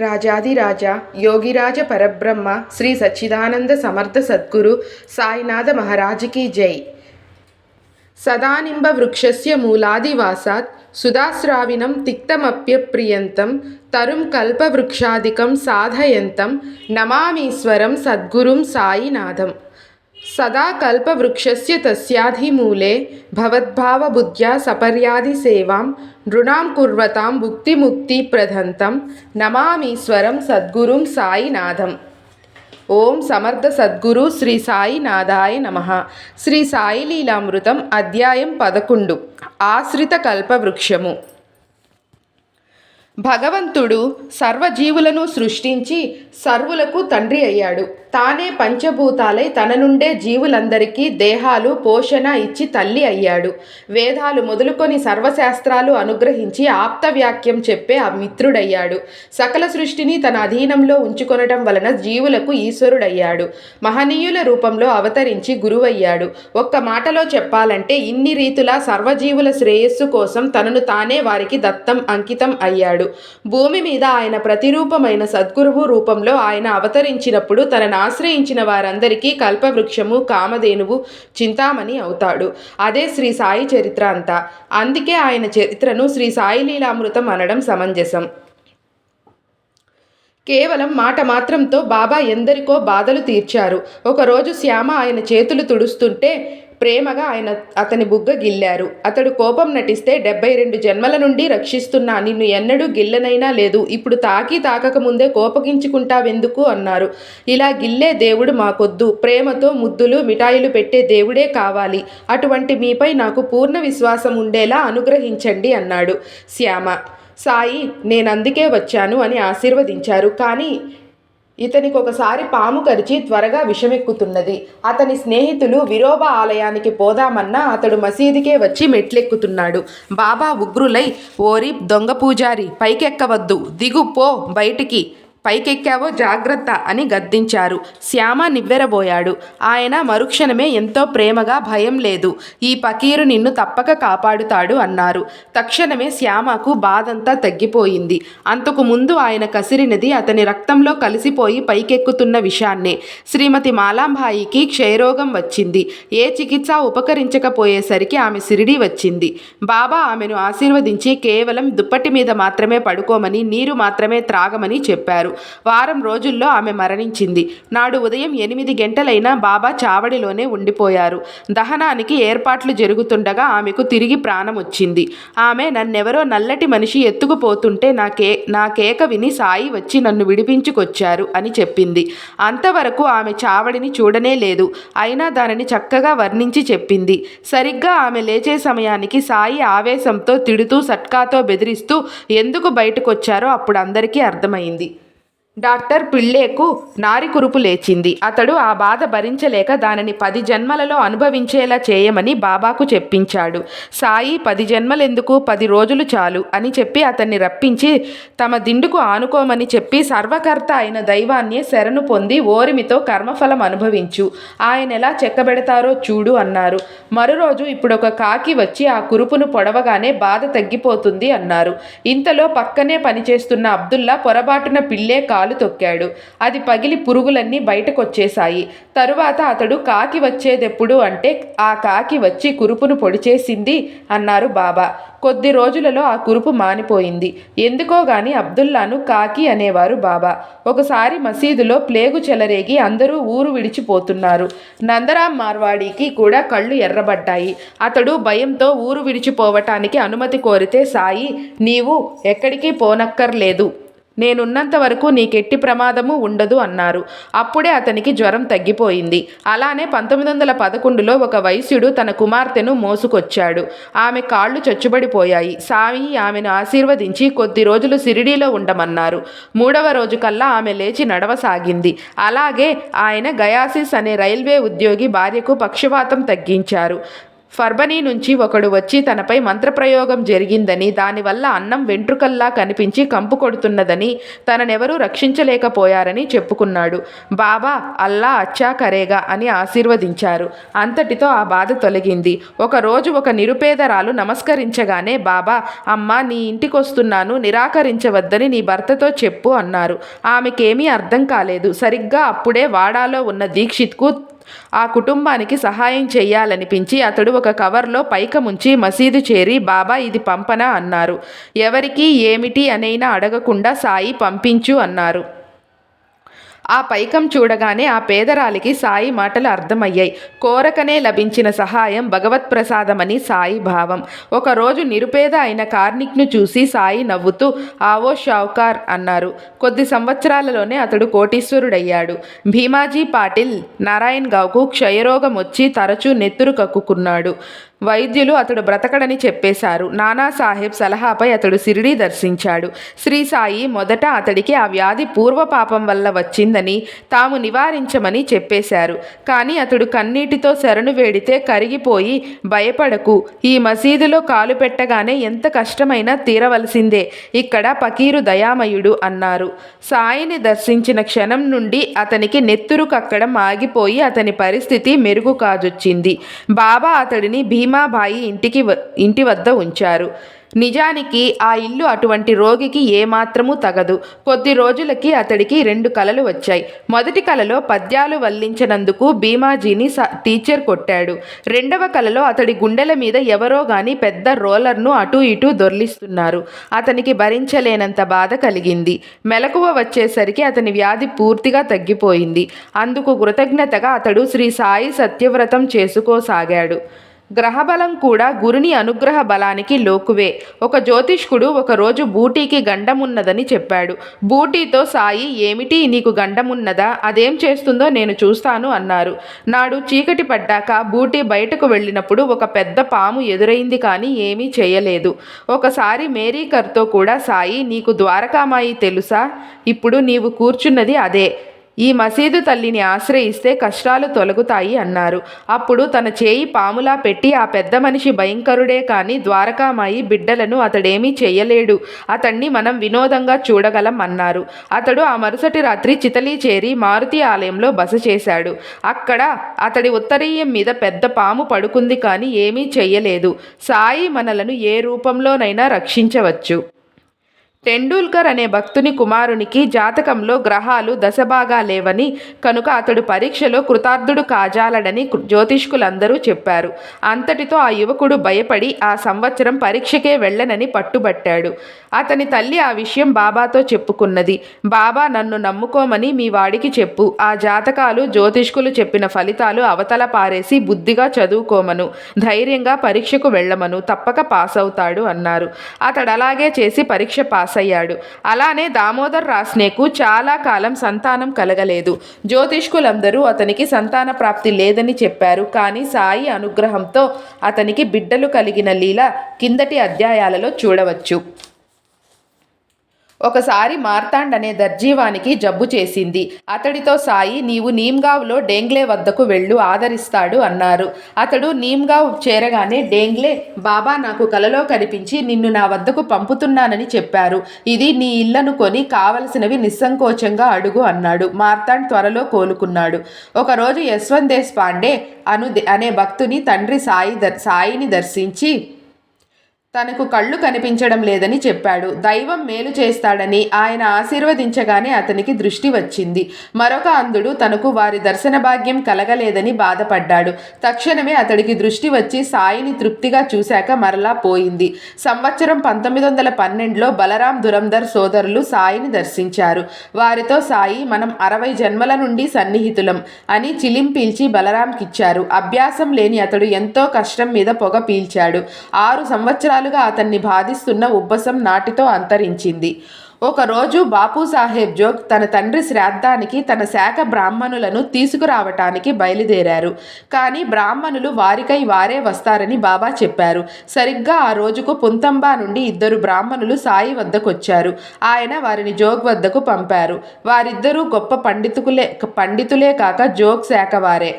రాజాదిరాజ యోగిరాజ పరబ్రహ్మ శ్రీ సచ్చిదానంద సమర్థ సద్గురు సాయినాథ మహారాజుకి జై. సదానింబ వృక్షస్య మూలాదివాసాత్ సుధాస్రావినం తిక్తమప్యప్రియంతం తరుం కల్పవృక్షాదికం సాధయంతం నమామీశ్వరం సద్గురుం సాయినాథం. సదా కల్పవృక్షస్య తస్యాధిమూలే భవద్భావబుద్ధ్యా సపర్యాది సేవాం నృణాం కుర్వతాం భుక్తిముక్తిప్రదంతం నమామీశ్వరం సద్గురుం సాయినాథం. ఓం సమర్థ సద్గురు శ్రీ సాయినాథాయ నమః. శ్రీ సాయి లీలామృతం అధ్యాయం 11. ఆశ్రిత కల్పవృక్షము. భగవంతుడు సర్వజీవులను సృష్టించి సర్వులకు తండ్రి అయ్యాడు. తానే పంచభూతాలై తన నుండే జీవులందరికీ దేహాలు పోషణ ఇచ్చి తల్లి అయ్యాడు. వేదాలు మొదలుకొని సర్వశాస్త్రాలు అనుగ్రహించి ఆప్తవ్యాక్యం చెప్పే ఆ మిత్రుడయ్యాడు. సకల సృష్టిని తన అధీనంలో ఉంచుకొనటం వలన జీవులకు ఈశ్వరుడయ్యాడు. మహనీయుల రూపంలో అవతరించి గురువయ్యాడు. ఒక్క మాటలో చెప్పాలంటే ఇన్ని రీతులా సర్వజీవుల శ్రేయస్సు కోసం తనను తానే వారికి దత్తం అంకితం అయ్యాడు. భూమి మీద ఆయన ప్రతిరూపమైన సద్గురువు రూపంలో ఆయన అవతరించినప్పుడు తనను ఆశ్రయించిన వారందరికీ కల్పవృక్షము, కామధేనువు, చింతామణి అవుతాడు. అదే శ్రీ సాయి చరిత్ర అంతా. అందుకే ఆయన చరిత్రను శ్రీ సాయి లీలామృతం అనడం సమంజసం. కేవలం మాట మాత్రంతో బాబా ఎందరికో బాధలు తీర్చారు. ఒకరోజు శ్యామ ఆయన చేతులు తుడుస్తుంటే ప్రేమగా అతని బుగ్గ గిల్లారు. అతడు కోపం నటిస్తే 72 జన్మల నుండి రక్షిస్తున్నా నిన్ను ఎన్నడూ గిల్లనైనా లేదు, ఇప్పుడు తాకక ముందే కోపగించుకుంటావెందుకు అన్నారు. ఇలా గిల్లే దేవుడు మాకొద్దు, ప్రేమతో ముద్దులు మిఠాయిలు పెట్టే దేవుడే కావాలి. అటువంటి మీపై నాకు పూర్ణ విశ్వాసం ఉండేలా అనుగ్రహించండి అన్నాడు శ్యామ. సాయి నేనందుకే వచ్చాను అని ఆశీర్వదించారు. కానీ ఇతనికి ఒకసారి పాము కరిచి త్వరగా విషమెక్కుతున్నది. అతని స్నేహితులు విరోబా ఆలయానికి పోదామన్నా అతడు మసీదుకే వచ్చి మెట్లెక్కుతున్నాడు. బాబా ఉగ్రులై, ఓరి దొంగ పూజారి, పైకెక్కవద్దు, దిగు పో బయటికి, పైకెక్కావో జాగ్రత్త అని గద్దించారు. శ్యామ నివ్వెరబోయాడు. ఆయన మరుక్షణమే ఎంతో ప్రేమగా, భయం లేదు, ఈ పకీరు నిన్ను తప్పక కాపాడుతాడు అన్నారు. తక్షణమే శ్యామకు బాధంతా తగ్గిపోయింది. అంతకు ముందు ఆయన కసిరినది అతని రక్తంలో కలిసిపోయి పైకెక్కుతున్న విషాన్నే. శ్రీమతి మాలాంబాయికి క్షయరోగం వచ్చింది. ఏ చికిత్స ఉపకరించకపోయేసరికి ఆమె షిరిడీ వచ్చింది. బాబా ఆమెను ఆశీర్వదించి కేవలం దుప్పటి మీద మాత్రమే పడుకోమని, నీరు మాత్రమే త్రాగమని చెప్పారు. వారం రోజుల్లో ఆమె మరణించింది. నాడు ఉదయం 8 గంటలైనా బాబా చావడిలోనే ఉండిపోయారు. దహనానికి ఏర్పాట్లు జరుగుతుండగా ఆమెకు తిరిగి ప్రాణం వచ్చింది. ఆమె నన్నెవరో నల్లటి మనిషి ఎత్తుకుపోతుంటే నా కేక విని సాయి వచ్చి నన్ను విడిపించుకొచ్చారు అని చెప్పింది. అంతవరకు ఆమె చావడిని చూడనే లేదు. అయినా దానిని చక్కగా వర్ణించి చెప్పింది. సరిగ్గా ఆమె లేచే సమయానికి సాయి ఆవేశంతో తిడుతూ సట్కాతో బెదిరిస్తూ ఎందుకు బయటకొచ్చారో అప్పుడు అందరికీ అర్థమైంది. డాక్టర్ పిళ్ళేకు నారి కురుపు లేచింది. అతడు ఆ బాధ భరించలేక దానిని 10 జన్మలలో అనుభవించేలా చేయమని బాబాకు చెప్పించాడు. సాయి 10 జన్మలెందుకు, 10 రోజులు చాలు అని చెప్పి అతన్ని రప్పించి తమ దిండుకు ఆనుకోమని చెప్పి సర్వకర్త అయిన దైవాన్నే శరణు పొంది ఓరిమితో కర్మఫలం అనుభవించు, ఆయన ఎలా చెక్కబెడతారో చూడు అన్నారు. మరురోజు ఇప్పుడొక కాకి వచ్చి ఆ కురుపును పొడవగానే బాధ తగ్గిపోతుంది అన్నారు. ఇంతలో పక్కనే పనిచేస్తున్న అబ్దుల్లా పొరబాటున పిళ్ళే కాలు తొక్కాడు. అది పగిలి పురుగులన్నీ బయటకొచ్చేశాయి. తరువాత అతడు కాకి వచ్చేదెప్పుడు అంటే ఆ కాకి వచ్చి కురుపును పొడిచేసింది అన్నారు బాబా. కొద్ది రోజులలో ఆ కురుపు మానిపోయింది. ఎందుకో గాని అబ్దుల్లాను కాకి అనేవారు బాబా. ఒకసారి మసీదులో ప్లేగు చెలరేగి అందరూ ఊరు విడిచిపోతున్నారు. నందరాం మార్వాడికి కూడా కళ్ళు ఎర్రబడ్డాయి. అతడు భయంతో ఊరు విడిచిపోవటానికి అనుమతి కోరితే సాయి నీవు ఎక్కడికి పోనక్కర్లేదు, నేనున్నంత వరకు నీకెట్టి ప్రమాదము ఉండదు అన్నారు. అప్పుడే అతనికి జ్వరం తగ్గిపోయింది. అలానే 1911లో ఒక వైశ్యుడు తన కుమార్తెను మోసుకొచ్చాడు. ఆమె కాళ్ళు చచ్చుబడిపోయాయి. సాయి ఆమెను ఆశీర్వదించి కొద్ది రోజులు షిరిడీలో ఉండమన్నారు. 3వ రోజు కల్లా ఆమె లేచి నడవసాగింది. అలాగే ఆయన గయాసిస్ అనే రైల్వే ఉద్యోగి భార్యకు పక్షవాతం తగ్గించారు. ఫర్బనీ నుంచి ఒకడు వచ్చి తనపై మంత్రప్రయోగం జరిగిందని, దానివల్ల అన్నం వెంట్రుకల్లా కనిపించి కంపు కొడుతున్నదని, తననెవరూ రక్షించలేకపోయారని చెప్పుకున్నాడు. బాబా అల్లా అచ్చా కరేగా అని ఆశీర్వదించారు. అంతటితో ఆ బాధ తొలగింది. ఒకరోజు ఒక నిరుపేదరాలు నమస్కరించగానే బాబా, అమ్మా, నీ ఇంటికొస్తున్నాను, నిరాకరించవద్దని నీ భర్తతో చెప్పు అన్నారు. ఆమెకేమీ అర్థం కాలేదు. సరిగ్గా అప్పుడే వాడాలో ఉన్న దీక్షిత్కు ఆ కుటుంబానికి సహాయం చెయ్యాలనిపించి అతడు ఒక కవర్లో పైకముంచి మసీదు చేరి, బాబా, ఇది పంపనా అన్నారు. ఎవరికి ఏమిటి అనైనా అడగకుండా, సాయి పంపించు అన్నారు. ఆ పైకం చూడగానే ఆ పేదరాలికి సాయి మాటలు అర్థమయ్యాయి. కోరకనే లభించిన సహాయం భగవత్ప్రసాదమని సాయి భావం. ఒకరోజు నిరుపేద అయిన కార్నిక్ను చూసి సాయి నవ్వుతూ, ఆవో షావుకార్ అన్నారు. కొద్ది సంవత్సరాలలోనే అతడు కోటీశ్వరుడయ్యాడు. భీమాజీ పాటిల్ నారాయణగావ్కు క్షయరోగం వచ్చి తరచూ నెత్తురు కక్కుకున్నాడు. వైద్యులు అతడు బ్రతకడని చెప్పేశారు. నానాసాహెబ్ సలహాపై అతడు షిరిడీ దర్శించాడు. శ్రీ సాయి మొదట అతడికి ఆ వ్యాధి పూర్వపాపం వల్ల వచ్చిందని, తాము నివారించమని చెప్పేశారు. కానీ అతడు కన్నీటితో శరణు వేడితే కరిగిపోయి, భయపడకు, ఈ మసీదులో కాలు పెట్టగానే ఎంత కష్టమైనా తీరవలసిందే, ఇక్కడ పకీరు దయామయుడు అన్నారు. సాయిని దర్శించిన క్షణం నుండి అతనికి నెత్తురు కక్కడం ఆగిపోయి అతని పరిస్థితి మెరుగు కాజొచ్చింది. బాబా అతడిని భీమాబాయి ఇంటి వద్ద ఉంచారు. నిజానికి ఆ ఇల్లు అటువంటి రోగికి ఏమాత్రమూ తగదు. కొద్ది రోజులకి అతడికి 2 కలలు వచ్చాయి. మొదటి కలలో పద్యాలు వల్లించినందుకు భీమాజీని టీచర్ కొట్టాడు. రెండవ కలలో అతడి గుండెల మీద ఎవరో గాని పెద్ద రోలర్ను అటూ ఇటూ దొర్లిస్తున్నారు. అతనికి భరించలేనంత బాధ కలిగింది. మెలకువ వచ్చేసరికి అతని వ్యాధి పూర్తిగా తగ్గిపోయింది. అందుకు కృతజ్ఞతగా అతడు శ్రీ సాయి సత్యవ్రతం చేసుకోసాగాడు. గ్రహబలం కూడా గురుని అనుగ్రహ బలానికి లోకువే. ఒక జ్యోతిష్కుడు ఒకరోజు బూటీకి గండమున్నదని చెప్పాడు. బూటీతో సాయి, ఏమిటి, నీకు గండమున్నదా? అదేం చేస్తుందో నేను చూస్తాను అన్నారు. నాడు చీకటి పడ్డాక బూటీ బయటకు వెళ్ళినప్పుడు ఒక పెద్ద పాము ఎదురైంది, కానీ ఏమీ చేయలేదు. ఒకసారి మేరీకర్తో కూడా సాయి, నీకు ద్వారకామాయి తెలుసా? ఇప్పుడు నీవు కూర్చున్నది అదే. ఈ మసీదు తల్లిని ఆశ్రయిస్తే కష్టాలు తొలగుతాయి అన్నారు. అప్పుడు తన చేయి పాములా పెట్టి, ఆ పెద్ద మనిషి భయంకరుడే కానీ ద్వారకామాయి బిడ్డలను అతడేమీ చెయ్యలేడు, అతన్ని మనం వినోదంగా చూడగలం అన్నారు. అతడు ఆ మరుసటి రాత్రి చితలీ చేరి మారుతి ఆలయంలో బస చేశాడు. అక్కడ అతడి ఉత్తరీయం మీద పెద్ద పాము పడుకుంది, కానీ ఏమీ చెయ్యలేదు. సాయి మనలను ఏ రూపంలోనైనా రక్షించవచ్చు. టెండూల్కర్ అనే భక్తుని కుమారునికి జాతకంలో గ్రహాలు దశబాగా లేవని, కనుక అతడు పరీక్షలో కృతార్థుడు కాజాలడని జ్యోతిష్కులందరూ చెప్పారు. అంతటితో ఆ యువకుడు భయపడి ఆ సంవత్సరం పరీక్షకే వెళ్ళనని పట్టుబట్టాడు. అతని తల్లి ఆ విషయం బాబాతో చెప్పుకున్నది. బాబా, నన్ను నమ్ముకోమని మీ వాడికి చెప్పు. ఆ జాతకాలు, జ్యోతిష్కులు చెప్పిన ఫలితాలు అవతల పారేసి బుద్ధిగా చదువుకోమను, ధైర్యంగా పరీక్షకు వెళ్ళమను, తప్పక పాస్ అవుతాడు అన్నారు. అతడు అలాగే చేసి పరీక్ష పాస్ అయ్యాడు. అలానే దామోదర్ రాస్నేకు చాలా కాలం సంతానం కలగలేదు. జ్యోతిష్కులందరూ అతనికి సంతాన ప్రాప్తి లేదని చెప్పారు. కానీ సాయి అనుగ్రహంతో అతనికి బిడ్డలు కలిగిన లీల కిందటి అధ్యాయాలలో చూడవచ్చు. ఒకసారి మార్తాండ్ అనే దర్జీవానికి జబ్బు చేసింది. అతడితో సాయి, నీవు నీమ్గావ్లో డేంగ్లే వద్దకు వెళ్ళు, ఆదరిస్తాడు అన్నారు. అతడు నీమ్గావ్ చేరగానే డేంగ్లే, బాబా నాకు కలలో కనిపించి నిన్ను నా వద్దకు పంపుతున్నానని చెప్పారు. ఇది నీ ఇళ్లను కావలసినవి నిస్సంకోచంగా అడుగు అన్నాడు. మార్తాండ్ త్వరలో కోలుకున్నాడు. ఒకరోజు యశ్వంత్ దేశ్ పాండే అనే భక్తుని తండ్రి సాయిని దర్శించి తనకు కళ్ళు కనిపించడం లేదని చెప్పాడు. దైవం మేలు చేస్తాడని ఆయన ఆశీర్వదించగానే అతనికి దృష్టి వచ్చింది. మరొక అంధుడు తనకు వారి దర్శన భాగ్యం కలగలేదని బాధపడ్డాడు. తక్షణమే అతడికి దృష్టి వచ్చి సాయిని తృప్తిగా చూశాక మరలా పోయింది. సంవత్సరం 1912లో బలరాం దురందర్ సోదరులు సాయిని దర్శించారు. వారితో సాయి, మనం 60 జన్మల నుండి సన్నిహితులం అని చిలిం పీల్చి బలరాంకిచ్చారు. అభ్యాసం లేని అతడు ఎంతో కష్టం మీద పొగ పీల్చాడు. 6 సంవత్సరాలుగా అతన్ని బాధిస్తున్న ఉబ్బసం నాటితో అంతరించింది. ఒకరోజు బాపూసాహెబ్ జోగ్ తన తండ్రి శ్రాద్ధానికి తన శాఖ బ్రాహ్మణులను తీసుకురావటానికి బయలుదేరారు. కానీ బ్రాహ్మణులు వారికై వారే వస్తారని బాబా చెప్పారు. సరిగ్గా ఆ రోజుకు పుంతంబా నుండి 2 బ్రాహ్మణులు సాయి వద్దకొచ్చారు. ఆయన వారిని జోగ్ వద్దకు పంపారు. వారిద్దరూ గొప్ప పండితులే కాక జోగ్ శాఖ వారే.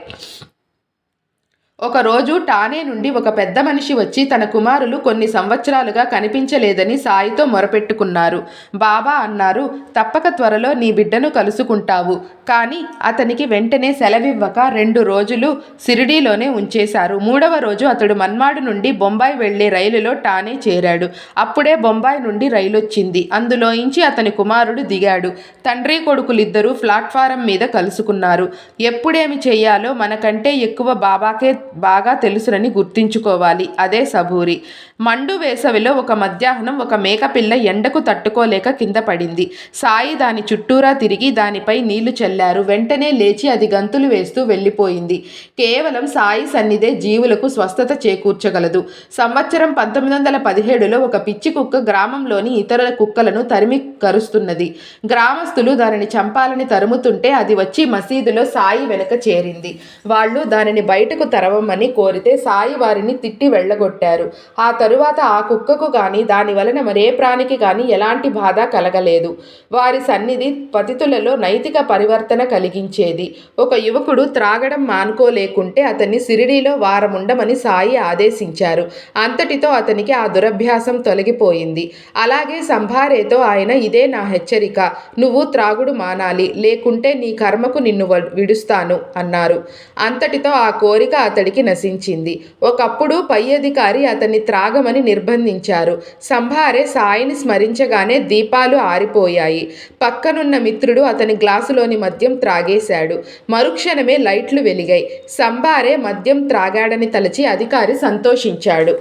ఒకరోజు ఠానే నుండి ఒక పెద్ద మనిషి వచ్చి తన కుమారులు కొన్ని సంవత్సరాలుగా కనిపించలేదని సాయితో మొరపెట్టుకున్నారు. బాబా అన్నారు, తప్పక త్వరలో నీ బిడ్డను కలుసుకుంటావు. కానీ అతనికి వెంటనే సెలవివ్వక 2 రోజులు సిరిడీలోనే ఉంచేశారు. 3వ రోజు అతడు మన్మాడు నుండి బొంబాయి వెళ్లే రైలులో ఠానే చేరాడు. అప్పుడే బొంబాయి నుండి రైలొచ్చింది. అందులోంచి అతని కుమారుడు దిగాడు. తండ్రి కొడుకులిద్దరూ ప్లాట్ఫారం మీద కలుసుకున్నారు. ఎప్పుడేమి చెయ్యాలో మనకంటే ఎక్కువ బాబాకే బాగా తెలుసునని గుర్తించుకోవాలి. అదే సబూరి. మండు వేసవిలో ఒక మధ్యాహ్నం ఒక మేకపిల్ల ఎండకు తట్టుకోలేక కింద పడింది. సాయి దాని చుట్టూరా తిరిగి దానిపై నీళ్లు చల్లారు. వెంటనే లేచి అది గంతులు వేస్తూ వెళ్ళిపోయింది. కేవలం సాయి సన్నిధే జీవులకు స్వస్థత చేకూర్చగలదు. సంవత్సరం 1917లో ఒక పిచ్చి కుక్క గ్రామంలోని ఇతర కుక్కలను తరిమి కరుస్తున్నది. గ్రామస్తులు దానిని చంపాలని తరుముతుంటే అది వచ్చి మసీదులో సాయి వెనుక చేరింది. వాళ్ళు దానిని బయటకు తరవమని కోరితే సాయి వారిని తిట్టి వెళ్ళగొట్టారు. ఆ తరువాత ఆ కుక్కకు గాని దాని వలన మరే ప్రాణికి గాని ఎలాంటి బాధ కలగలేదు. వారి సన్నిధి పతితులలో నైతిక పరివర్తన కలిగించేది. ఒక యువకుడు త్రాగడం మానుకోలేకుంటే అతన్ని సిరిడీలో వారముండమని సాయి ఆదేశించారు. అంతటితో అతనికి ఆ దురభ్యాసం తొలగిపోయింది. అలాగే సంభారేతో ఆయన, ఇదే నా హెచ్చరిక, నువ్వు త్రాగుడు మానాలి, లేకుంటే నీ కర్మకు నిన్ను విడుస్తాను అన్నారు. అంతటితో ఆ కోరిక అతడికి నశించింది. ఒకప్పుడు పై అధికారి అతన్ని త్రాగమని నిర్బంధించారు. సంభారే సాయిని స్మరించగానే దీపాలు ఆరిపోయాయి. పక్కనున్న మిత్రుడు అతని గ్లాసులోని మద్యం త్రాగేశాడు. మరుక్షణమే లైట్లు వెలిగాయి. సంభారే మద్యం త్రాగాడని తలచి అధికారి సంతోషించాడు.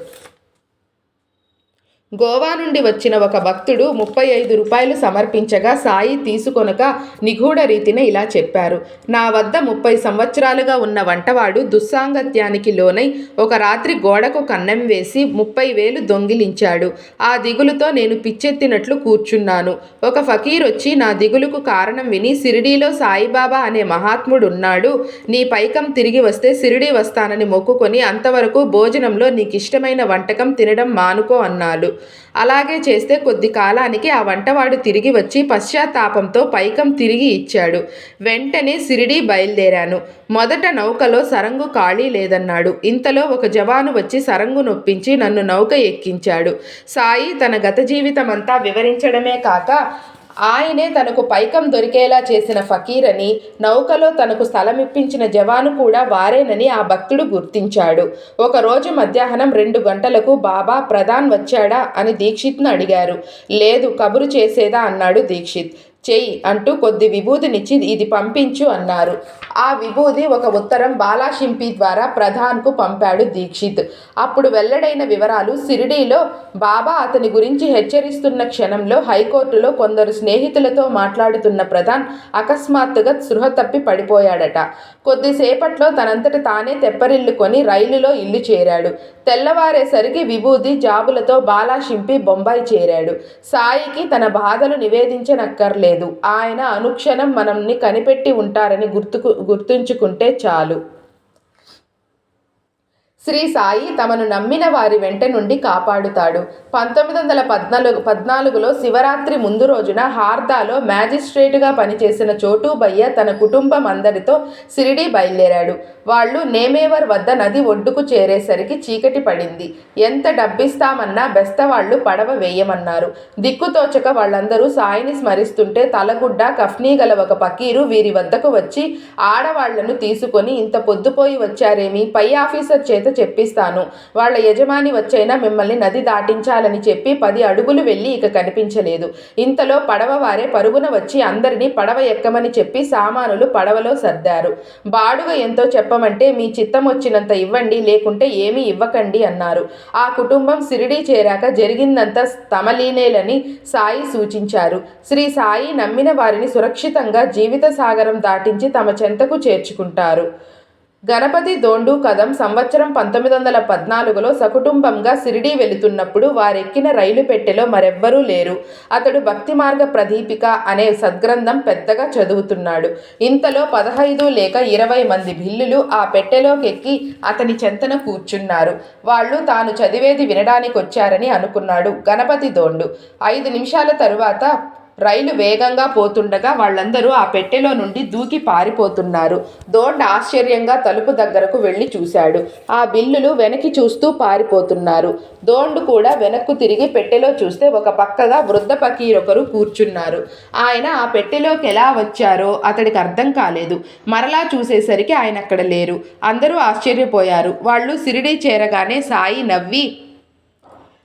గోవా నుండి వచ్చిన ఒక భక్తుడు 35 రూపాయలు సమర్పించగా సాయి తీసుకొనక నిగూఢ రీతిన ఇలా చెప్పారు. నా వద్ద 30 సంవత్సరాలుగా ఉన్న వంటవాడు దుస్సాంగత్యానికి లోనై ఒక రాత్రి గోడకు కన్నం వేసి 30,000 దొంగిలించాడు. ఆ దిగులుతో నేను పిచ్చెత్తినట్లు కూర్చున్నాను. ఒక ఫకీర్ వచ్చి నా దిగులుకు కారణం విని, సిరిడీలో సాయిబాబా అనే మహాత్ముడున్నాడు, నీ పైకం తిరిగి వస్తే సిరిడీ వస్తానని మొక్కుకొని అంతవరకు భోజనంలో నీకిష్టమైన వంటకం తినడం మానుకో అన్నాడు. అలాగే చేస్తే కొద్ది కాలానికి ఆ వంటవాడు తిరిగి వచ్చి పశ్చాత్తాపంతో పైకం తిరిగి ఇచ్చాడు. వెంటనే సిరిడీ బయలుదేరాను. మొదట నౌకలో సరంగు ఖాళీ లేదన్నాడు. ఇంతలో ఒక జవాను వచ్చి సరంగు నొప్పించి నన్ను నౌక ఎక్కించాడు. సాయి తన గత జీవితమంతా వివరించడమే కాక ఆయనే తనకు పైకం దొరికేలా చేసిన ఫకీర్ అని, నౌకలో తనకు స్థలమిప్పించిన జవాను కూడా వారేనని ఆ భక్తుడు గుర్తించాడు. ఒకరోజు మధ్యాహ్నం 2 గంటలకు బాబా ప్రధాన్ వచ్చాడా అని దీక్షిత్ను అడిగారు. లేదు, కబురు చేసేదా అన్నాడు దీక్షిత్. చెయ్యి అంటూ కొద్ది విభూదినిచ్చి ఇది పంపించు అన్నారు. ఆ విభూది ఒక ఉత్తరం బాలాషింపి ద్వారా ప్రధాన్కు పంపాడు దీక్షిత్. అప్పుడు వెల్లడైన వివరాలు, సిరిడీలో బాబా అతని గురించి హెచ్చరిస్తున్న క్షణంలో హైకోర్టులో కొందరు స్నేహితులతో మాట్లాడుతున్న ప్రధాన్ అకస్మాత్తుగా స్పృహ తప్పి పడిపోయాడట. కొద్దిసేపట్లో తనంతట తానే తెప్పరిల్లుకొని రైలులో ఇల్లు చేరాడు. తెల్లవారేసరికి విభూది జాబులతో బాలాషింపి బొంబాయి చేరాడు. సాయికి తన బాధలు నివేదించనక్కర్లేదు. ఆయన అనుక్షణం మనల్ని కనిపెట్టి ఉంటారని గుర్తుంచుకుంటే చాలు. శ్రీ సాయి తమను నమ్మిన వారి వెంట నుండి కాపాడుతాడు. 1914లో శివరాత్రి ముందు రోజున హార్దాలో మ్యాజిస్ట్రేటుగా పనిచేసిన చోటూబయ్య తన కుటుంబం అందరితో సిరిడీ బయలుదేరాడు. వాళ్ళు నేమేవర్ వద్ద నది ఒడ్డుకు చేరేసరికి చీకటి పడింది. ఎంత డబ్బిస్తామన్నా బెస్తవాళ్లు పడవ వేయమన్నారు. దిక్కుతోచక వాళ్ళందరూ సాయిని స్మరిస్తుంటే తలగుడ్డ కఫ్నీ గల ఒక పకీరు వీరి వద్దకు వచ్చి, ఆడవాళ్లను తీసుకొని ఇంత పొద్దుపోయి వచ్చారేమి, పై ఆఫీసర్ చేత చెప్పిస్తాను, వాళ్ళ యజమాని వచ్చైనా మిమ్మల్ని నది దాటించాలని చెప్పి 10 అడుగులు వెళ్ళి ఇక కనిపించలేదు. ఇంతలో పడవ వారే పరుగున వచ్చి అందరినీ పడవ ఎక్కమని చెప్పి సామానులు పడవలో సర్దారు. బాడుగ ఎంతో చెప్పమంటే మీ చిత్తం వచ్చినంత ఇవ్వండి, లేకుంటే ఏమీ ఇవ్వకండి అన్నారు. ఆ కుటుంబం సిరిడీ చేరాక జరిగిందంతా తమలీనేలని సాయి సూచించారు. శ్రీ సాయి నమ్మిన వారిని సురక్షితంగా జీవిత సాగరం దాటించి తమ చెంతకు చేర్చుకుంటారు. గణపతి దోండు కదం సంవత్సరం 1914లో సకుటుంబంగా సిరిడీ వెళుతున్నప్పుడు వారెక్కిన రైలు పెట్టెలో మరెవ్వరూ లేరు. అతడు భక్తి మార్గ ప్రదీపిక అనే సద్గ్రంథం పెద్దగా చదువుతున్నాడు. ఇంతలో 15 లేక 20 మంది భిల్లులు ఆ పెట్టెలోకెక్కి అతని చెంతన కూర్చున్నారు. వాళ్ళు తాను చదివేది వినడానికొచ్చారని అనుకున్నాడు గణపతి దోండు. 5 నిమిషాల తరువాత రైలు వేగంగా పోతుండగా వాళ్ళందరూ ఆ పెట్టెలో నుండి దూకి పారిపోతున్నారు. దోండ్ ఆశ్చర్యంగా తలుపు దగ్గరకు వెళ్ళి చూశాడు. ఆ బిల్లులు వెనక్కి చూస్తూ పారిపోతున్నారు. దోండ్ కూడా వెనక్కు తిరిగి పెట్టెలో చూస్తే ఒక పక్కగా వృద్ధ ఫకీరొకరు కూర్చున్నారు. ఆయన ఆ పెట్టెలోకి ఎలా వచ్చారో అతడికి అర్థం కాలేదు. మరలా చూసేసరికి ఆయన అక్కడ లేరు. అందరూ ఆశ్చర్యపోయారు. వాళ్ళు షిరిడీ చేరగానే సాయి నవ్వి,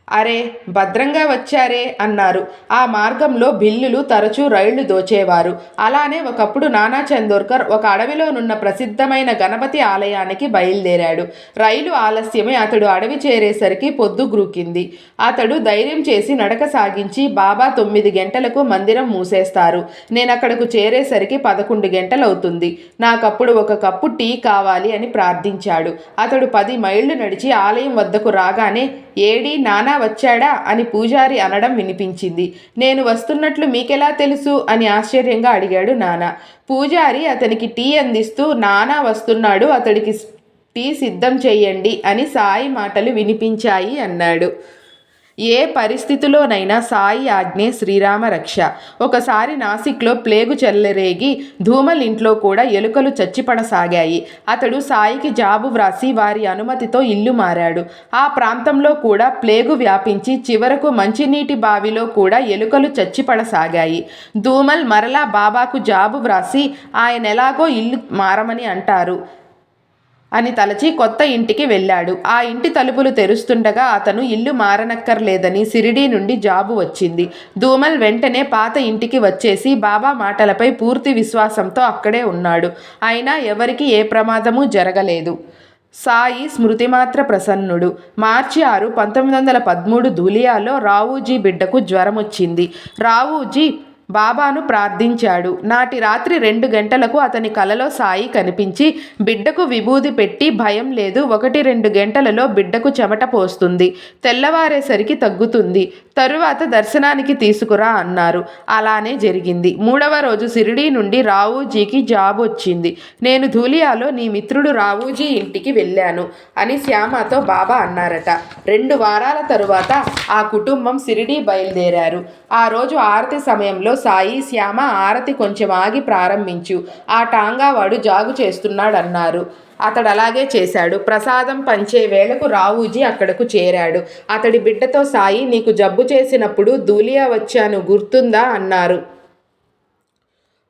అరే భద్రంగా వచ్చారే అన్నారు. ఆ మార్గంలో బిల్లులు తరచూ రైళ్లు దోచేవారు. అలానే ఒకప్పుడు నానా చందోర్కర్ ఒక అడవిలోనున్న ప్రసిద్ధమైన గణపతి ఆలయానికి బయలుదేరాడు. రైలు ఆలస్యమే అతడు అడవి చేరేసరికి పొద్దుగ్రూకింది. అతడు ధైర్యం చేసి నడక సాగించి, బాబా 9 గంటలకు మందిరం మూసేస్తారు, నేనక్కడకు చేరేసరికి 11 గంటలవుతుంది, నాకప్పుడు ఒక కప్పు టీ కావాలి అని ప్రార్థించాడు. అతడు 10 మైళ్ళు నడిచి ఆలయం వద్దకు రాగానే, ఏడీ నానా వచ్చాడా అని పూజారి అనడం వినిపించింది. నేను వస్తున్నట్లు మీకెలా తెలుసు అని ఆశ్చర్యంగా అడిగాడు నానా. పూజారి అతనికి టీ అందిస్తూ, నానా వస్తున్నాడు, అతడికి టీ సిద్ధం చెయ్యండి అని సాయి మాటలు వినిపించాయి అన్నాడు. ఏ పరిస్థితిలోనైనా సాయి ఆజ్ఞే శ్రీరామ రక్ష. ఒకసారి నాసిక్లో ప్లేగు చెలరేగి ధూమల్ ఇంట్లో కూడా ఎలుకలు చచ్చిపడసాగాయి. అతడు సాయికి జాబు వ్రాసి వారి అనుమతితో ఇల్లు మారాడు. ఆ ప్రాంతంలో కూడా ప్లేగు వ్యాపించి చివరకు మంచినీటి బావిలో కూడా ఎలుకలు చచ్చిపడసాగాయి. ధూమల్ మరలా బాబాకు జాబు వ్రాసి ఆయనెలాగో ఇల్లు మారమని అంటారు అని తలచి కొత్త ఇంటికి వెళ్ళాడు. ఆ ఇంటి తలుపులు తెరుస్తుండగా అతను ఇల్లు మారనక్కర్లేదని షిరిడీ నుండి జాబు వచ్చింది. ధూమల్ వెంటనే పాత ఇంటికి వచ్చేసి బాబా మాటలపై పూర్తి విశ్వాసంతో అక్కడే ఉన్నాడు. అయినా ఎవరికి ఏ ప్రమాదమూ జరగలేదు. సాయి స్మృతిమాత్ర ప్రసన్నుడు. మార్చి 6, 1913 ధూలియాలో రావూజీ బిడ్డకు జ్వరమొచ్చింది. రావూజీ బాబాను ప్రార్థించాడు. నాటి రాత్రి 2 గంటలకు అతని కలలో సాయి కనిపించి, బిడ్డకు విభూది పెట్టి, భయం లేదు, 1-2 గంటలలో బిడ్డకు చెమట పోస్తుంది, తెల్లవారేసరికి తగ్గుతుంది, తరువాత దర్శనానికి తీసుకురా అన్నారు. అలానే జరిగింది. 3వ రోజు షిరిడీ నుండి రావూజీకి జాబ్ వచ్చింది. నేను ధూలియాలో నీ మిత్రుడు రావూజీ ఇంటికి వెళ్ళాను అని శ్యామతో బాబా అన్నారట. 2 వారాల తరువాత ఆ కుటుంబం షిరిడీ బయలుదేరారు. ఆ రోజు ఆరతి సమయంలో సాయి, శ్యామ ఆరతి కొంచెం ఆగి ప్రారంభించు, ఆ టాంగావాడు జాగు చేస్తున్నాడన్నారు. అతడు అలాగే చేశాడు. ప్రసాదం పంచే వేళకు రావూజీ అక్కడకు చేరాడు. అతడి బిడ్డతో సాయి, నీకు జబ్బు చేసినప్పుడు ధూలియా వచ్చాను గుర్తుందా అన్నారు.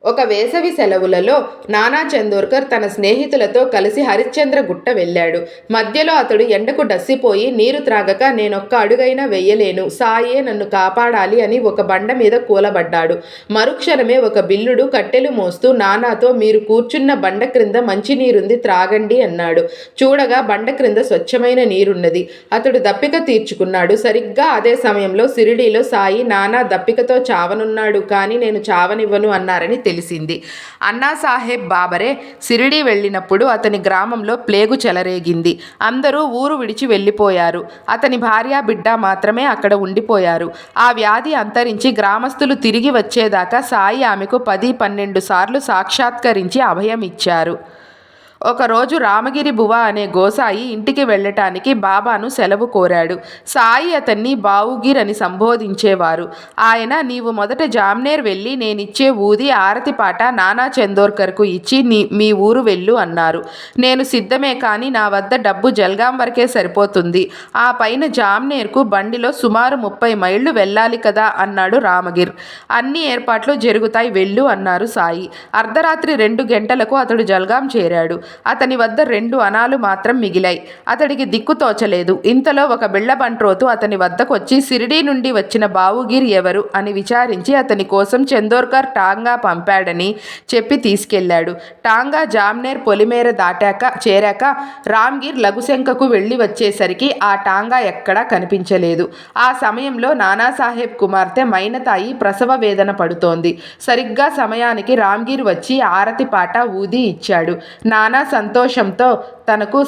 ఒక వేసవి సెలవులలో నానా చందోర్కర్ తన స్నేహితులతో కలిసి హరిశ్చంద్ర గుట్ట వెళ్ళాడు. మధ్యలో అతడు ఎండకు డస్సిపోయి నీరు త్రాగక నేనొక్క అడుగైనా వెయ్యలేను, సాయే నన్ను కాపాడాలి అని ఒక బండ మీద కూలబడ్డాడు. మరుక్షణమే ఒక బిల్లుడు కట్టెలు మోస్తూ నానాతో, మీరు కూర్చున్న బండ క్రింద మంచినీరుంది, త్రాగండి అన్నాడు. చూడగా బండ క్రింద స్వచ్ఛమైన నీరున్నది. అతడు దప్పిక తీర్చుకున్నాడు. సరిగ్గా అదే సమయంలో షిరిడీలో సాయి, నానా దప్పికతో చావనున్నాడు, కానీ నేను చావనివ్వను అన్నారని తెలిసింది. అన్నాసాహెబ్ బాబరే షిరిడీ వెళ్ళినప్పుడు అతని గ్రామంలో ప్లేగు చెలరేగింది. అందరూ ఊరు విడిచి వెళ్ళిపోయారు. అతని భార్య, బిడ్డ మాత్రమే అక్కడ ఉండిపోయారు. ఆ వ్యాధి అంతరించి గ్రామస్తులు తిరిగి వచ్చేదాకా సాయి ఆమెకు 10-12 సార్లు సాక్షాత్కరించి అభయం ఇచ్చారు. ఒకరోజు రామగిరి బువ అనే గోసాయి ఇంటికి వెళ్ళటానికి బాబాను సెలవు కోరాడు. సాయి అతన్ని బావుగిర్ అని సంబోధించేవారు. ఆయన, నీవు మొదట జామ్నేర్ వెళ్ళి నేనిచ్చే ఊది ఆరతి పాట నానా చందోర్కర్కు ఇచ్చి మీ ఊరు వెళ్ళు అన్నారు. నేను సిద్ధమే, కానీ నా వద్ద డబ్బు జల్గాం వరకే సరిపోతుంది, ఆ పైన జామ్నేర్కు బండిలో సుమారు 30 మైళ్ళు వెళ్ళాలి కదా అన్నాడు రామగిర్. అన్ని ఏర్పాట్లు జరుగుతాయి, వెళ్ళు అన్నారు సాయి. అర్ధరాత్రి 2 గంటలకు అతడు జల్గాం చేరాడు. అతని వద్ద 2 అణాలు మాత్రం మిగిలాయి. అతడికి దిక్కు తోచలేదు. ఇంతలో ఒక బిళ్ళబంట్రోతు అతని వద్దకొచ్చి, షిరిడీ నుండి వచ్చిన బావుగిర్ ఎవరు అని విచారించి అతని కోసం చందోర్కర్ టాంగా పంపాడని చెప్పి తీసుకెళ్లాడు. టాంగా జామ్నేర్ పొలిమేర చేరాక రామ్గిర్ లఘుశంకకు వెళ్ళి వచ్చేసరికి ఆ టాంగా ఎక్కడా కనిపించలేదు. ఆ సమయంలో నానాసాహెబ్ కుమార్తె మైనతాయి ప్రసవ వేదన పడుతోంది. సరిగ్గా సమయానికి రామ్గిర్ వచ్చి ఆరతి పాట ఊది ఇచ్చాడు. నానా సంతోషంతో తనకు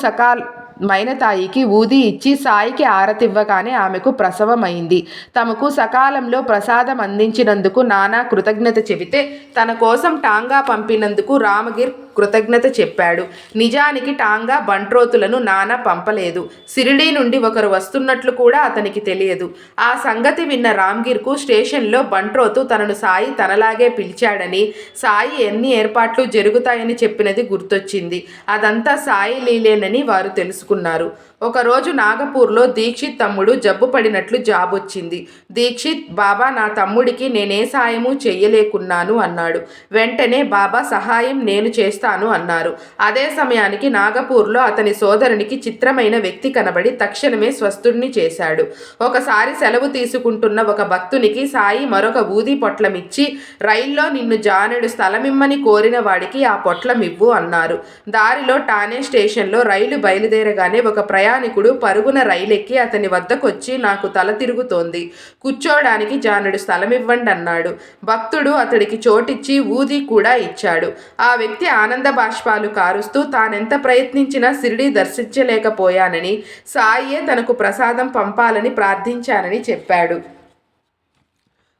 మైనతాయికి ఊది ఇచ్చి సాయికి ఆరతివ్వగానే ఆమెకు ప్రసవమైంది. తమకు సకాలంలో ప్రసాదం అందించినందుకు నానా కృతజ్ఞత చెబితే తన కోసం టాంగా పంపినందుకు రామగిర్ కృతజ్ఞత చెప్పాడు. నిజానికి టాంగా బంట్రోతులను నానా పంపలేదు. సిరిడీ నుండి ఒకరు వస్తున్నట్లు కూడా అతనికి తెలియదు. ఆ సంగతి విన్న రామ్గిర్కు స్టేషన్లో బంట్రోతు తనను సాయి తనలాగే పిలిచాడని, సాయి ఎన్ని ఏర్పాట్లు జరుగుతాయని చెప్పినది గుర్తొచ్చింది. అదంతా సాయి లీలేనని వారు తెలుసుకున్నారు. ఒకరోజు నాగపూర్లో దీక్షిత్ తమ్ముడు జబ్బు పడినట్లు జాబొచ్చింది. దీక్షిత్, బాబా నా తమ్ముడికి నేనే సాయము చెయ్యలేకున్నాను అన్నాడు. వెంటనే బాబా సహాయం నేను చేస్తాను అన్నారు. అదే సమయానికి నాగపూర్లో అతని సోదరునికి చిత్రమైన వ్యక్తి కనబడి తక్షణమే స్వస్థుడిని చేశాడు. ఒకసారి సెలవు తీసుకుంటున్న ఒక భక్తునికి సాయి మరొక ఊది పొట్లమిచ్చి, రైల్లో నిన్ను జానెడు స్థలమిమ్మని కోరిన వాడికి ఆ పొట్లమివ్వు అన్నారు. దారిలో ఠానే స్టేషన్లో రైలు బయలుదేరగానే ఒక ప్రయాణికుడు పరుగున రైలెక్కి అతని వద్దకొచ్చి, నాకు తల తిరుగుతోంది, కూర్చోడానికి జానెడు స్థలమివ్వండి అన్నాడు. భక్తుడు అతడికి చోటిచ్చి ఊది కూడా ఇచ్చాడు. ఆ వ్యక్తి ఆనంద బాష్పాలు కారుస్తూ తానెంత ప్రయత్నించినా షిరిడీ దర్శించలేకపోయానని, సాయియే తనకు ప్రసాదం పంపాలని ప్రార్థించానని చెప్పాడు.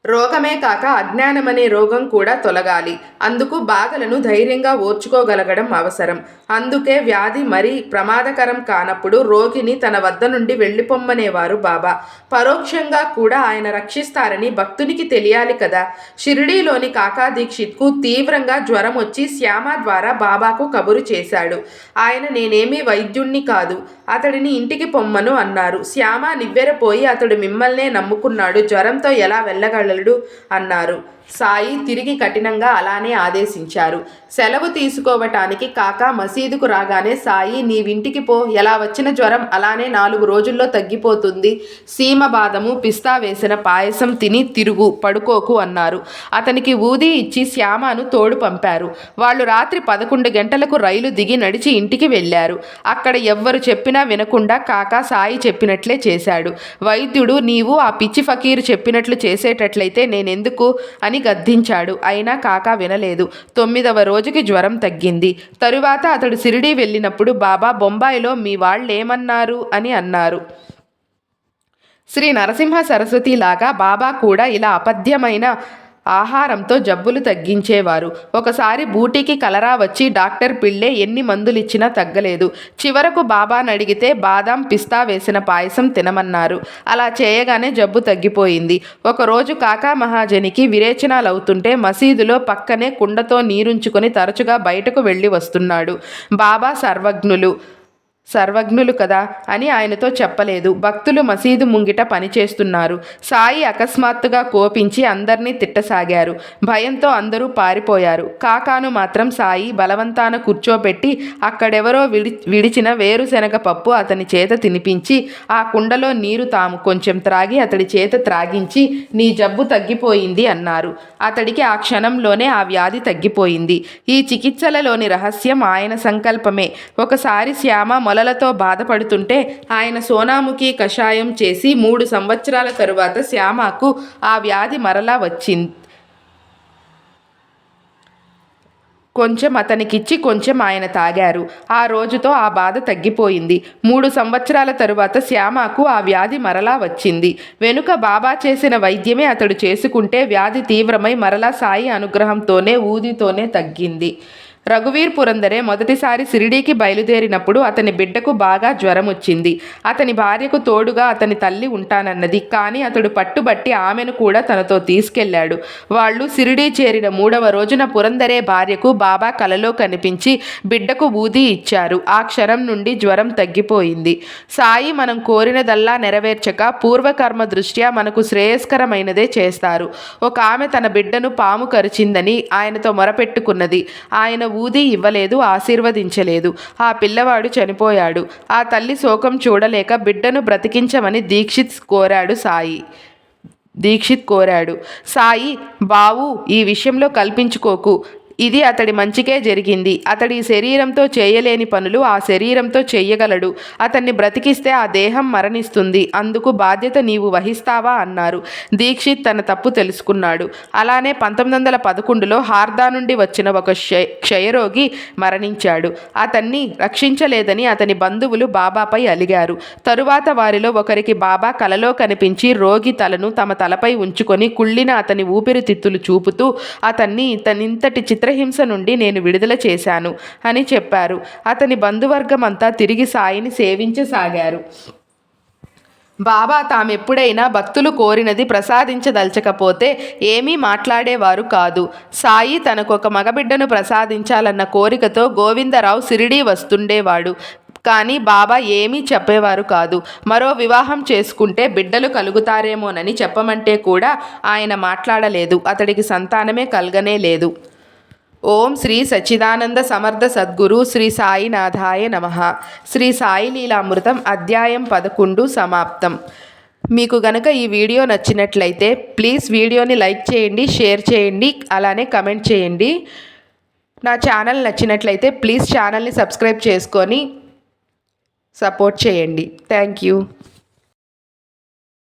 రోగమే కాక అజ్ఞానమనే రోగం కూడా తొలగాలి. అందుకు బాధలను ధైర్యంగా ఓర్చుకోగలగడం అవసరం. అందుకే వ్యాధి మరీ ప్రమాదకరం కానప్పుడు రోగిని తన వద్ద నుండి వెళ్ళిపొమ్మనేవారు బాబా. పరోక్షంగా కూడా ఆయన రక్షిస్తారని భక్తునికి తెలియాలి కదా. షిరిడీలోని కాకా దీక్షిత్కు తీవ్రంగా జ్వరం వచ్చి శ్యామ ద్వారా బాబాకు కబురు చేశాడు. ఆయన నేనేమీ వైద్యుణ్ణి కాదు, అతడిని ఇంటికి పొమ్మను అన్నారు. శ్యామ నివ్వెరపోయి అతడు మిమ్మల్నే నమ్ముకున్నాడు, జ్వరంతో ఎలా వెళ్ళగలడు అన్నారు. సాయి తిరిగి కఠినంగా అలానే ఆదేశించారు. సెలవు తీసుకోవటానికి కాకా మసీదుకు రాగానే సాయి, నీవింటికి పో, ఎలా వచ్చిన జ్వరం అలానే 4 రోజుల్లో తగ్గిపోతుంది. సీమ బాదము, పిస్తా వేసిన పాయసం తిని తిరుగు, పడుకోకు అన్నారు. అతనికి ఊది ఇచ్చి శ్యామను తోడు పంపారు. వాళ్ళు రాత్రి 11 గంటలకు రైలు దిగి నడిచి ఇంటికి వెళ్ళారు. అక్కడ ఎవ్వరు చెప్పినా వినకుండా కాకా సాయి చెప్పినట్లే చేశాడు. వైద్యుడు, నీవు ఆ పిచ్చి ఫకీరు చెప్పినట్లు చేసేటట్లయితే నేనెందుకు అని గద్దించాడు. అయినా కాకా వినలేదు. 9వ రోజుకి జ్వరం తగ్గింది. తరువాత అతడు షిరిడీ వెళ్ళినప్పుడు బాబా బొంబాయిలో మీ వాళ్ళేమన్నారు అని అన్నారు. శ్రీ నరసింహ సరస్వతి లాగా బాబా కూడా ఇలా అపథ్యమైన ఆహారంతో జబ్బులు తగ్గించేవారు. ఒకసారి బూటీకి కలరా వచ్చి డాక్టర్ పిళ్ళే ఎన్ని మందులిచ్చినా తగ్గలేదు. చివరకు బాబాను అడిగితే బాదాం, పిస్తా వేసిన పాయసం తినమన్నారు. అలా చేయగానే జబ్బు తగ్గిపోయింది. ఒకరోజు కాకా మహాజనికి విరేచనాలవుతుంటే మసీదులో పక్కనే కుండతో నీరుంచుకొని తరచుగా బయటకు వెళ్ళి వస్తున్నాడు. బాబా సర్వజ్ఞులు కదా అని ఆయనతో చెప్పలేదు. భక్తులు మసీదు ముంగిట పనిచేస్తున్నారు. సాయి అకస్మాత్తుగా కోపించి అందర్నీ తిట్టసాగారు. భయంతో అందరూ పారిపోయారు. కాకాను మాత్రం సాయి బలవంతాన కూర్చోపెట్టి అక్కడెవరో విడిచిన వేరుశనగ పప్పు అతని చేత తినిపించి ఆ కుండలో నీరు తాము కొంచెం త్రాగి అతడి చేత త్రాగించి, నీ జబ్బు తగ్గిపోయింది అన్నారు. అతడికి ఆ క్షణంలోనే ఆ వ్యాధి తగ్గిపోయింది. ఈ చికిత్సలలోని రహస్యం ఆయన సంకల్పమే. ఒకసారి శ్యామ మొలలతో బాధపడుతుంటే ఆయన సోనాముఖి కషాయం చేసి 3 సంవత్సరాల తరువాత శ్యామకు ఆ వ్యాధి మరలా వచ్చింది. కొంచెం అతనికిచ్చి కొంచెం ఆయన తాగారు. ఆ రోజుతో ఆ బాధ తగ్గిపోయింది. 3 సంవత్సరాల తరువాత శ్యామకు ఆ వ్యాధి మరలా వచ్చింది. వెనుక బాబా చేసిన వైద్యమే అతడు చేసుకుంటే వ్యాధి తీవ్రమై మరలా సాయి అనుగ్రహంతోనే ఊదితోనే తగ్గింది. రఘువీర్ పురందరే మొదటిసారి షిరిడీకి బయలుదేరినప్పుడు అతని బిడ్డకు బాగా జ్వరం వచ్చింది. అతని భార్యకు తోడుగా అతని తల్లి ఉంటానన్నది. కానీ అతడు పట్టుబట్టి ఆమెను కూడా తనతో తీసుకెళ్లాడు. వాళ్ళు షిరిడీ చేరిన 3వ రోజున పురందరే భార్యకు బాబా కలలో కనిపించి బిడ్డకు ఊది ఇచ్చారు. ఆ క్షణం నుండి జ్వరం తగ్గిపోయింది. సాయి మనం కోరినదల్లా నెరవేర్చక పూర్వకర్మ దృష్ట్యా మనకు శ్రేయస్కరమైనదే చేస్తారు. ఒక ఆమె తన బిడ్డను పాము కరిచిందని ఆయనతో మొరపెట్టుకున్నది. ఆయన ఊది ఇవ్వలేదు, ఆశీర్వదించలేదు. ఆ పిల్లవాడు చనిపోయాడు. ఆ తల్లి శోకం చూడలేక బిడ్డను బ్రతికించమని దీక్షిత్ కోరాడు. సాయి, బావు ఈ విషయంలో కల్పించుకోకు, ఇది అతడి మంచికే జరిగింది. అతడి శరీరంతో చేయలేని పనులు ఆ శరీరంతో చెయ్యగలడు. అతన్ని బ్రతికిస్తే ఆ దేహం మరణిస్తుంది. అందుకు బాధ్యత నీవు వహిస్తావా అన్నారు. దీక్షిత్ తన తప్పు తెలుసుకున్నాడు. అలానే 1911లో హార్దా నుండి వచ్చిన ఒక క్షయరోగి మరణించాడు. అతన్ని రక్షించలేదని అతని బంధువులు బాబాపై అలిగారు. తరువాత వారిలో ఒకరికి బాబా కలలో కనిపించి రోగి తలను తమ తలపై ఉంచుకొని కుళ్ళిన అతని ఊపిరితిత్తులు చూపుతూ అతన్ని ఇంతటి చిత్రహింస నుండి నేను విడుదల చేశాను అని చెప్పారు. అతని బంధువర్గం అంతా తిరిగి సాయిని సేవించసాగారు. బాబా తామెప్పుడైనా భక్తులు కోరినది ప్రసాదించదలచకపోతే ఏమీ మాట్లాడేవారు కాదు. సాయి తనకొక మగబిడ్డను ప్రసాదించాలన్న కోరికతో గోవిందరావు షిరిడీ వస్తుండేవాడు. కానీ బాబా ఏమీ చెప్పేవారు కాదు. మరో వివాహం చేసుకుంటే బిడ్డలు కలుగుతారేమోనని చెప్పమంటే కూడా ఆయన మాట్లాడలేదు. అతడికి సంతానమే కలగనే లేదు. ఓం శ్రీ సచ్చిదానంద సమర్థ సద్గురు శ్రీ సాయినాథాయ నమః. శ్రీ సాయి లీలామృతం అధ్యాయం 11 సమాప్తం. మీకు గనక ఈ వీడియో నచ్చినట్లయితే ప్లీజ్ వీడియోని లైక్ చేయండి, షేర్ చేయండి, అలానే కమెంట్ చేయండి. నా ఛానల్ నచ్చినట్లయితే ప్లీజ్ ఛానల్ని సబ్స్క్రైబ్ చేసుకొని సపోర్ట్ చేయండి. Thank you.